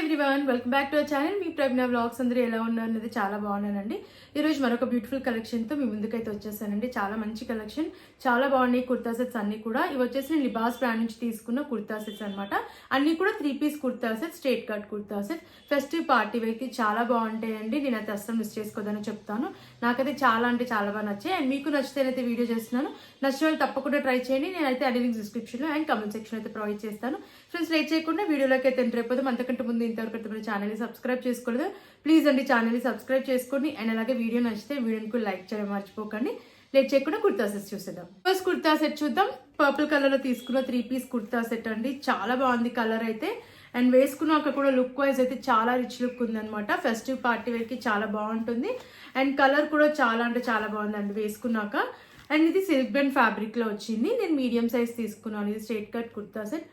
Everyone, welcome back to our channel. మీ Pragna vlogs అందరూ ఎలా ఉన్నారు అనేది చాలా బాగున్నానండి. ఈరోజు మరొక బ్యూటిఫుల్ కలెక్షన్తో మీ ముందుకైతే వచ్చేసానండి. చాలా మంచి కలెక్షన్, చాలా బాగున్నాయి కుర్తా సెట్స్ అన్ని కూడా. ఇవి వచ్చేసి నేను లిబాస్ బ్రాండ్ నుంచి తీసుకున్న కుర్తా సెట్స్ అనమాట. అన్ని కూడా 3-piece kurta set, straight cut kurta set, festive party వేర్కి చాలా బాగుంటాయండి. నేనైతే అస్సలు మిస్ చేసుకోదని చెప్తాను. నాకైతే చాలా అంటే చాలా బాగా నచ్చాయి. అండ్ మీకు నచ్చితేనైతే వీడియో చేస్తున్నాను. నచ్చిన వాళ్ళు తప్పకుండా ట్రై చేయండి. నేనైతే అన్ని లింక్స్ డిస్క్రిప్షన్లో అండ్ కమెంట్ సెక్షన్ అయితే ప్రొవైడ్ చేస్తాను. ఫ్రెండ్స్, లేట్ చేయకుండా వీడియోలోకి అయితే ఎంటర్ అయిపోతాం. అంతకంటే ముందు ఇంతవరకు మన ఛానల్ని సబ్స్క్రైబ్ చేసుకోలేదు, ప్లీజ్ అండి ఛానల్ని సబ్స్క్రైబ్ చేసుకోండి. అండ్ అలాగే వీడియో నచ్చితే వీడియోని లైక్ చేయడం మర్చిపోకండి. లేట్ చేయకుండా కుర్తా సెట్స్ చూసేద్దాం. ఫస్ట్ కుర్తా సెట్ చూద్దాం. పర్పుల్ కలర్ లో తీసుకున్న 3-piece కుర్తా సెట్ అండి. చాలా బాగుంది కలర్ అయితే. అండ్ వేసుకున్నాక కూడా లుక్ వైజ్ అయితే చాలా రిచ్ లుక్ ఉందనమాట. ఫెస్టివ్ పార్టీ వేర్కి చాలా బాగుంటుంది. అండ్ కలర్ కూడా చాలా అంటే చాలా బాగుందండి వేసుకున్నాక. అండ్ ఇది సిల్క్ బ్రాండ్ ఫ్యాబ్రిక్ లో వచ్చింది. నేను మీడియం సైజ్ తీసుకున్నాను. ఇది straight cut kurta set,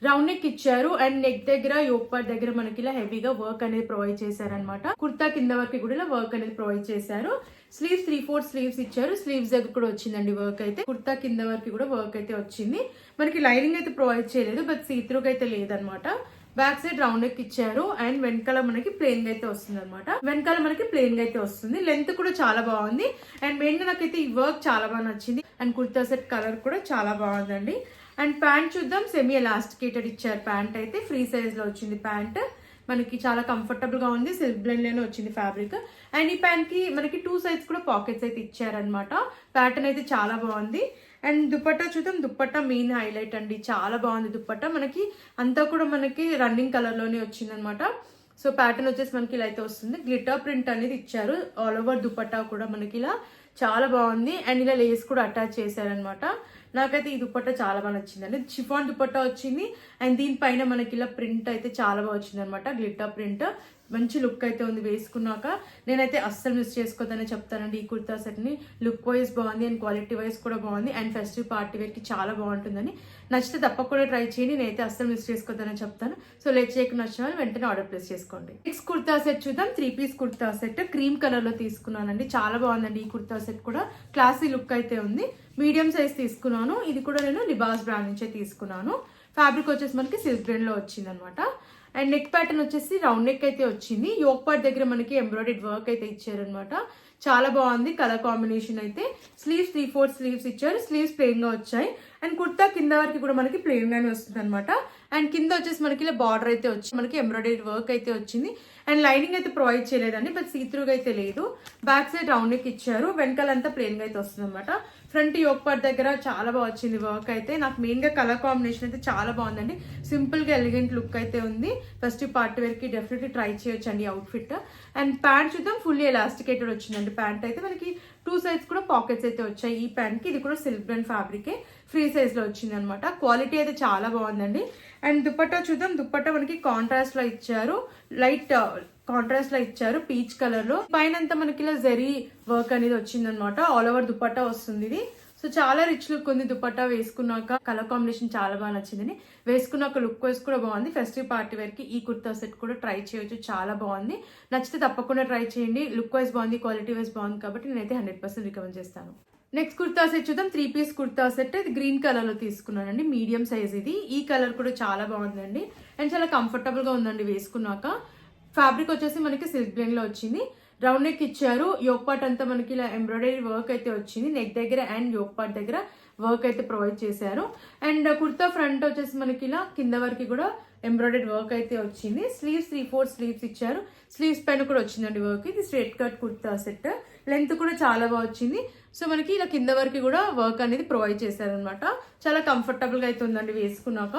round neck ఇచ్చారు. అండ్ నెక్ దగ్గర యోక్ పార్ట్ దగ్గర మనకి ఇలా హెవీగా వర్క్ అనేది ప్రొవైడ్ చేశారనమాట. కుర్తా కింద వరకు కూడా ఇలా వర్క్ అనేది ప్రొవైడ్ చేశారు. స్లీవ్స్ 3/4 స్లీవ్స్ ఇచ్చారు. స్లీవ్స్ దగ్గర కూడా వచ్చిందండి వర్క్ అయితే. కుర్తా కింద వరకు కూడా వర్క్ అయితే వచ్చింది. మనకి లైనింగ్ అయితే ప్రొవైడ్ చేయలేదు, బట్ సీత్రూకి అయితే లేదనమాట. బ్యాక్ సైడ్ రౌండ్ నెక్ ఇచ్చారు. అండ్ వెనకాల మనకి ప్లెయిన్ గా అయితే వస్తుంది అనమాట. వెనకాల మనకి ప్లెయిన్ గా అయితే వస్తుంది. లెంత్ కూడా చాలా బాగుంది. అండ్ మెయిన్ గా నాకైతే ఈ వర్క్ చాలా బాగా నచ్చింది. అండ్ కుర్తా సెట్ కలర్ కూడా చాలా బాగుందండి. అండ్ ప్యాంట్ చూద్దాం. సెమీ ఎలాస్టికేటెడ్ ఇచ్చారు. ప్యాంట్ అయితే ఫ్రీ సైజ్ లో వచ్చింది. ప్యాంట్ మనకి చాలా కంఫర్టబుల్ గా ఉంది. సిల్క్ బ్లెండ్ లోనే వచ్చింది ఫ్యాబ్రిక్. అండ్ ఈ ప్యాంట్ కి మనకి 2 sides కూడా పాకెట్స్ అయితే ఇచ్చారనమాట. ప్యాటర్న్ అయితే చాలా బాగుంది. అండ్ దుపట్టా చూద్దాం. దుపట్టా మెయిన్ హైలైట్ అండి. చాలా బాగుంది దుపట్టా. మనకి అంతా కూడా మనకి రన్నింగ్ కలర్ లోనే వచ్చింది అనమాట. సో ప్యాటర్న్ వచ్చేసి మనకి ఇలా అయితే వస్తుంది. గ్లిటర్ ప్రింట్ అనేది ఇచ్చారు. ఆల్ ఓవర్ దుపట్టా కూడా మనకి ఇలా చాలా బాగుంది. అండ్ ఇలా లేస్ కూడా అటాచ్ చేశారనమాట. నాకైతే ఈ దుపట్టా చాలా బాగా నచ్చిందండి. షిఫాన్ దుపట్టా వచ్చింది. అండ్ దీనిపైన మనకి ఇలా ప్రింట్ అయితే చాలా బాగా వచ్చింది అనమాట. గ్లిటర్ ప్రింట్ మంచి లుక్ అయితే ఉంది వేసుకున్నాక. నేనైతే అస్సలు మిస్ చేసుకోవద్దనే చెప్తానండి ఈ కుర్తా సెట్ ని. లుక్ వైజ్ బాగుంది అండ్ క్వాలిటీ వైజ్ కూడా బాగుంది. అండ్ ఫెస్టివ్ పార్టీ వేర్ కి చాలా బాగుంటుందని. నచ్చితే తప్పకుండా ట్రై చేయండి. నేనైతే అస్సలు మిస్ చేసుకోవద్దనే చెప్తాను. సో లేట్ చేయకుండా నచ్చిన వాళ్ళు వెంటనే ఆర్డర్ ప్లేస్ చేసుకోండి. నెక్స్ట్ కుర్తా సెట్ చూద్దాం. 3-piece kurta set cream colour లో తీసుకున్నానండి. చాలా బాగుందండి ఈ కుర్తా సెట్ కూడా. క్లాసీ లుక్ అయితే ఉంది. మీడియం సైజ్ తీసుకున్నాను. ఇది కూడా నేను లిబాస్ బ్రాండ్ నుంచే తీసుకున్నాను. ఫ్యాబ్రిక్ వచ్చేసి మనకి సిల్క్ బ్రాండ్ లో వచ్చింది అనమాట. అండ్ నెక్ ప్యాటర్న్ వచ్చేసి రౌండ్ నెక్ అయితే వచ్చింది. యోక్ పార్ట్ దగ్గర మనకి ఎంబ్రాయిడరీ వర్క్ అయితే ఇచ్చారనమాట. చాలా బాగుంది కలర్ కాంబినేషన్ అయితే. స్లీవ్స్ 3/4 స్లీవ్స్ ఇచ్చారు. స్లీవ్స్ ప్లెయిన్ గా వచ్చాయి. అండ్ కుర్తా కింద వరకు కూడా మనకి ప్లెయిన్ గానే వస్తుంది అనమాట. అండ్ కింద వచ్చేసి మనకి ఇలా బార్డర్ అయితే వచ్చి మనకి ఎంబ్రాయిడరీ వర్క్ అయితే వచ్చింది. అండ్ లైనింగ్ అయితే ప్రొవైడ్ చేయలేదండి, బట్ సీత్రూగా అయితే లేదు. బ్యాక్ సైడ్ రౌండ్ నెక్ ఇచ్చారు. వెనకాలంతా ప్లెయిన్ గా అయితే వస్తుంది అనమాట. ఫ్రంట్ యోక్ పార్ట్ దగ్గర చాలా బాగా వచ్చింది వర్క్ అయితే. నాకు మెయిన్ గా కలర్ కాంబినేషన్ అయితే చాలా బాగుందండి. సింపుల్ గా ఎలిగెంట్ లుక్ అయితే ఉంది. ఫస్ట్ పార్టీ వేర్ కి డెఫినెట్లీ ట్రై చేయొచ్చు అండి అవుట్ ఫిట్. అండ్ ప్యాంట్ చూద్దాం. ఫుల్లీ ఎలాస్టికేటెడ్ వచ్చిందండి. ప్యాంట్ అయితే మనకి 2 sides కూడా పాకెట్స్ అయితే వచ్చాయి ఈ ప్యాంట్ కి. ఇది కూడా సిల్క్ బ్రాండ్ ఫ్యాబ్రికే, ఫ్రీ సైజ్ లో వచ్చింది అనమాట. క్వాలిటీ అయితే చాలా బాగుందండి. అండ్ దుపట్టా చూద్దాం. దుపట్టా మనకి కాంట్రాస్ట్ లో ఇచ్చారు. లైట్ కాంట్రాస్ట్ లో ఇచ్చారు పీచ్ కలర్ లో. పైన అంతా మనకి ఇలా జరీ వర్క్ అనేది వచ్చింది అనమాట. ఆల్ ఓవర్ దుపట్టా వస్తుంది ఇది. సో చాలా రిచ్ లుక్ ఉంది దుపట్టా వేసుకున్నాక. కలర్ కాంబినేషన్ చాలా బాగా నచ్చింది. వేసుకున్నాక లుక్ వైజ్ కూడా బాగుంది. ఫెస్టివ్ పార్టీ వేర్ కి ఈ కుర్తా సెట్ కూడా ట్రై చేయొచ్చు. చాలా బాగుంది. నచ్చితే తప్పకుండా ట్రై చేయండి. లుక్ వైజ్ బాగుంది, క్వాలిటీ వైజ్ బాగుంది కాబట్టి నేనైతే 100% రికమెండ్ చేస్తాను. నెక్స్ట్ కుర్తా సెట్ చూద్దాం. 3-piece kurta set. ఇది గ్రీన్ కలర్ లో తీసుకున్నానండి. మీడియం సైజ్ ఇది. ఈ కలర్ కూడా చాలా బాగుందండి. అండ్ చాలా కంఫర్టబుల్ గా ఉందండి వేసుకున్నాక. ఫ్యాబ్రిక్ వచ్చేసి మనకి సిల్క్ బ్లెండ్ లో వచ్చింది. రౌండ్ నెక్ ఇచ్చారు. యోక్ పార్ట్ అంతా మనకి ఇలా ఎంబ్రాయిడరీ వర్క్ అయితే వచ్చింది. నెక్ దగ్గర అండ్ యోక్ పార్ట్ దగ్గర వర్క్ అయితే ప్రొవైడ్ చేశారు. అండ్ కుర్తా ఫ్రంట్ వచ్చేసి మనకి ఇలా కింద వరకు కూడా ఎంబ్రాయిడరీ వర్క్ అయితే వచ్చింది. స్లీవ్స్ 3/4 స్లీవ్స్ ఇచ్చారు. స్లీవ్స్ పైన కూడా వచ్చిందండి వర్క్. ఇది straight cut kurta set. Length కూడా చాలా బాగా వచ్చింది. సో మనకి ఇలా కింద వరకు కూడా వర్క్ అనేది ప్రొవైడ్ చేశారనమాట. చాలా కంఫర్టబుల్ గా అయితే ఉందండి వేసుకున్నాక.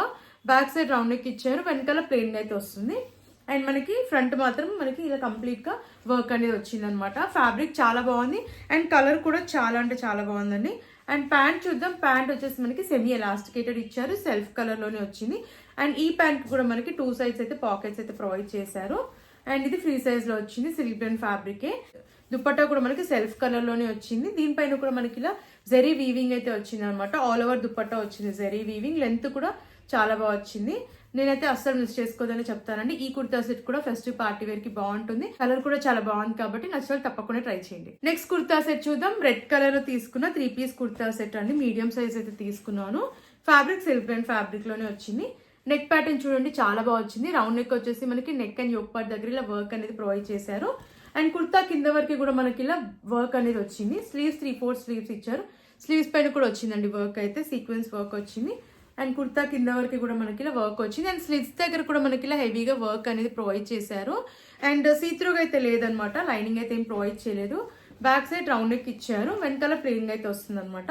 బ్యాక్ సైడ్ రౌండ్ నెక్ ఇచ్చారు. వెనకాల ప్లెయిన్ గా అయితే వస్తుంది. అండ్ మనకి ఫ్రంట్ మాత్రం మనకి ఇలా కంప్లీట్ గా వర్క్ అనేది వచ్చింది అనమాట. ఫ్యాబ్రిక్ చాలా బాగుంది. అండ్ కలర్ కూడా చాలా అంటే చాలా బాగుందండి. అండ్ ప్యాంట్ చూద్దాం. ప్యాంట్ వచ్చేసి మనకి సెమీ ఎలాస్టికేటెడ్ ఇచ్చారు. సెల్ఫ్ కలర్ లోనే వచ్చింది. అండ్ ఈ ప్యాంట్ కూడా మనకి 2 sides అయితే పాకెట్స్ అయితే ప్రొవైడ్ చేశారు. అండ్ ఇది ఫ్రీ సైజ్ లో వచ్చింది. Silk brand ఫ్యాబ్రికే. దుపట్టా కూడా మనకి సెల్ఫ్ కలర్ లోనే వచ్చింది. దీనిపైన కూడా మనకి ఇలా జరీ వీవింగ్ అయితే వచ్చింది అనమాట. ఆల్ ఓవర్ దుపట్టా వచ్చింది జరీ వీవింగ్. లెంత్ కూడా చాలా బాగా వచ్చింది. నేనైతే అస్సలు మిస్ చేసుకోదని చెప్తానండి. ఈ కుర్తా సెట్ కూడా ఫెస్టివ్ పార్టీ వేర్ కి బాగుంటుంది. కలర్ కూడా చాలా బాగుంది కాబట్టి నచ్చిన తప్పకుండా ట్రై చేయండి. నెక్స్ట్ కుర్తా సెట్ చూద్దాం. రెడ్ కలర్ లో తీసుకున్న 3-piece కుర్తా సెట్ అండి. మీడియం సైజ్ అయితే తీసుకున్నాను. ఫ్యాబ్రిక్ సిల్క్ బ్రాండ్ ఫ్యాబ్రిక్ లోనే వచ్చింది. నెక్ ప్యాటర్న్ చూడండి చాలా బాగా వచ్చింది. రౌండ్ నెక్ వచ్చేసి మనకి నెక్ అండ్ యోక్ పార్ట్ దగ్గర ఇలా వర్క్ అనేది ప్రొవైడ్ చేశారు. అండ్ కుర్తా కింద వరకు కూడా మనకి ఇలా వర్క్ అనేది వచ్చింది. స్లీవ్స్ 3/4 స్లీవ్స్ ఇచ్చారు. స్లీవ్స్ పైన కూడా వచ్చిందండి వర్క్ అయితే, సీక్వెన్స్ వర్క్ వచ్చింది. అండ్ కుర్తా కింద వరకు కూడా మనకి ఇలా వర్క్ వచ్చింది. అండ్ స్లీవ్స్ దగ్గర కూడా మనకి ఇలా హెవీగా వర్క్ అనేది ప్రొవైడ్ చేశారు. అండ్ సీత్రూగా అయితే లేదనమాట, లైనింగ్ అయితే ఏం ప్రొవైడ్ చేయలేదు. బ్యాక్ సైడ్ రౌండ్ నెక్ ఇచ్చారు, వెనకాల ప్లెయిన్ అయితే వస్తుంది అనమాట.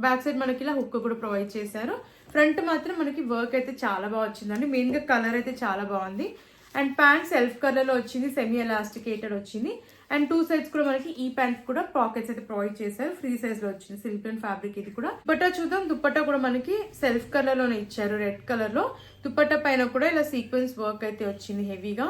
బ్యాక్ సైడ్ మనకి ఇలా హుక్ కూడా ప్రొవైడ్ చేశారు. ఫ్రంట్ మాత్రం మనకి వర్క్ అయితే చాలా బాగా వచ్చిందండి. మెయిన్ గా కలర్ అయితే చాలా బాగుంది. అండ్ ప్యాంట్ సెల్ఫ్ కలర్ లో వచ్చింది, సెమీ ఎలాస్టికేటెడ్ వచ్చింది. అండ్ 2 సైడ్స్ కూడా మనకి ఈ ప్యాంట్ కూడా పాకెట్స్ అయితే ప్రొవైడ్ చేశారు. ఫ్రీ సైజ్ లో వచ్చింది, సిల్క్ అండ్ ఫ్యాబ్రిక్ ఇది కూడా. దుపట్టా చూద్దాం. దుపట్టా కూడా మనకి సెల్ఫ్ కలర్ లోనే ఇచ్చారు, రెడ్ కలర్ లో. దుపట్టా పైన కూడా ఇలా సీక్వెన్స్ వర్క్ అయితే వచ్చింది హెవీగా.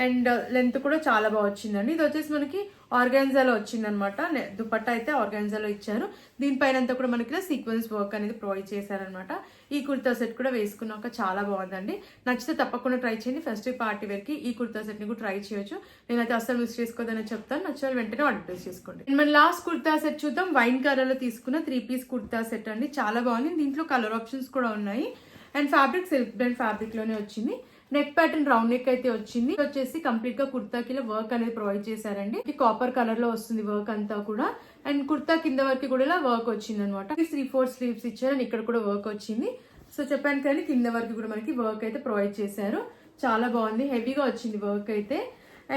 అండ్ లెంత్ కూడా చాలా బాగా వచ్చిందండి. ఇది వచ్చేసి మనకి ఆర్గాన్జాలో వచ్చిందనమాట. దుపట్టా అయితే ఆర్గాన్జాలో ఇచ్చారు. దీనిపైన అంతా కూడా మనకి సీక్వెన్స్ వర్క్ అనేది ప్రొవైడ్ చేశారనమాట. ఈ కుర్తా సెట్ కూడా వేసుకున్నాక చాలా బాగుందండి. నచ్చితే తప్పకుండా ట్రై చేయండి. ఫస్ట్ పార్టీ వేర్కి ఈ కుర్తా సెట్ ని కూడా ట్రై చేయొచ్చు. నేనైతే అస్సలు మిస్ చేసుకోదని చెప్తాను. నచ్చిన వెంటనే ఆర్డర్ ప్లేస్ చేసుకోండి. మన లాస్ట్ కుర్తా సెట్ చూద్దాం. వైన్ కలర్ లో తీసుకున్న 3 పీస్ కుర్తా సెట్ అండి. చాలా బాగుంది. దీంట్లో కలర్ ఆప్షన్స్ కూడా ఉన్నాయి. And fabric silk blend fabric లోనే వచ్చింది. నెక్ ప్యాటర్న్ రౌండ్ నెక్ అయితే వచ్చింది. వచ్చేసి కంప్లీట్ గా కుర్తాకి వర్క్ అనేది ప్రొవైడ్ చేశారండి. కాపర్ కలర్ లో వస్తుంది వర్క్ అంతా కూడా. అండ్ కుర్తా కింద వరకు కూడా ఇలా వర్క్ వచ్చింది అనమాట. 3/4 స్లీవ్స్ ఇచ్చారు. అండ్ ఇక్కడ కూడా వర్క్ వచ్చింది. సో చెప్పాను కానీ కింద వరకు కూడా మనకి వర్క్ అయితే ప్రొవైడ్ చేశారు. చాలా బాగుంది, హెవీగా వచ్చింది వర్క్ అయితే.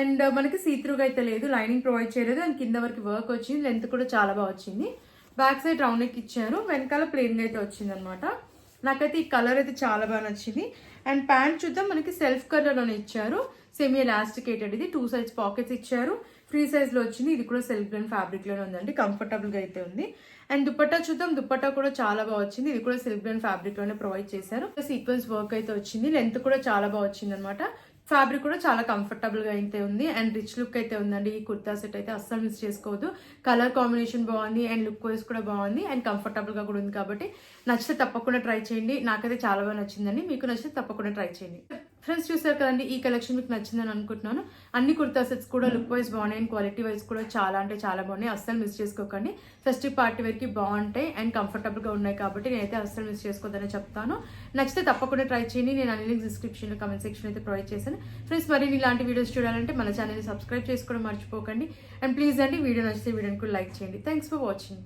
అండ్ మనకి సీత్రూగా అయితే లేదు, లైనింగ్ ప్రొవైడ్ చేయలేదు. అండ్ కింద వరకు వర్క్ వచ్చింది. లెంత్ కూడా చాలా బాగా వచ్చింది. బ్యాక్ సైడ్ రౌండ్ నెక్ ఇచ్చారు, వెనకాల ప్లెయిన్ అయితే వచ్చింది అనమాట. నాకైతే ఈ కలర్ అయితే చాలా బాగా నచ్చింది. అండ్ ప్యాంట్ చూద్దాం. మనకి సెల్ఫ్ కలర్ లోనే ఇచ్చారు, సెమీ ఎలాస్టికేటెడ్. ఇది 2 సైడ్స్ పాకెట్స్ ఇచ్చారు. ఫ్రీ సైజ్ లో వచ్చింది. ఇది కూడా సెల్ఫ్ బ్లెండ్ ఫ్యాబ్రిక్ లోనే ఉందండి, కంఫర్టబుల్ గా అయితే ఉంది. అండ్ దుపట్టా చూద్దాం. దుపట్టా కూడా చాలా బాగా వచ్చింది. ఇది కూడా సెల్ఫ్ బ్లెండ్ ఫ్యాబ్రిక్ లోనే ప్రొవైడ్ చేశారు. సీక్వెన్స్ వర్క్ అయితే వచ్చింది. లెంత్ కూడా చాలా బాగా వచ్చింది అనమాట. ఫ్యాబ్రిక్ కూడా చాలా కంఫర్టబుల్ గా అయితే ఉంది. అండ్ రిచ్ లుక్ అయితే ఉందండి. ఈ కుర్తా సెట్ అయితే అస్సలు మిస్ చేసుకోవద్దు. కలర్ కాంబినేషన్ బాగుంది. అండ్ లుక్ వైజ్ కూడా బాగుంది. అండ్ కంఫర్టబుల్ గా కూడా ఉంది. కాబట్టి నచ్చితే తప్పకుండా ట్రై చేయండి. నాకైతే చాలా బాగా నచ్చిందండి. మీకు నచ్చితే తప్పకుండా ట్రై చేయండి. ఫ్రెండ్స్ చూసారు కదండి, ఈ కలెక్షన్ మీకు నచ్చిందని అనుకుంటున్నాను. అన్ని కుర్తా సెట్స్ కూడా లుక్ వైజ్ బాగున్నాయి. అండ్ క్వాలిటీ వైజ్ కూడా చాలా అంటే చాలా బాగున్నాయి. అస్సలు మిస్ చేసుకోకండి. ఫెస్టివ్ పార్టీ వేర్కి బాగుంటాయి అండ్ కంఫర్టబుల్ గా ఉన్నాయి. కాబట్టి నేనైతే అస్సలు మిస్ చేసుకోవద్దని చెప్తాను. నచ్చితే తప్పకుండా ట్రై చేయండి. నేను అన్ని లింక్స్ డిస్క్రిప్షన్ లో కమెంట్ సెక్షన్ అయితే ప్రొవైడ్ చేశాను. ఫ్రెండ్స్ మరిన్ని ఇలాంటి వీడియోస్ చూడాలంటే మన ఛానల్ని సబ్స్క్రైబ్ చేసుకోవడం మర్చిపోకండి. అండ్ ప్లీజ్ అండి, వీడియో నచ్చితే వీడియోని కూడా లైక్ చేయండి. Thanks for watching.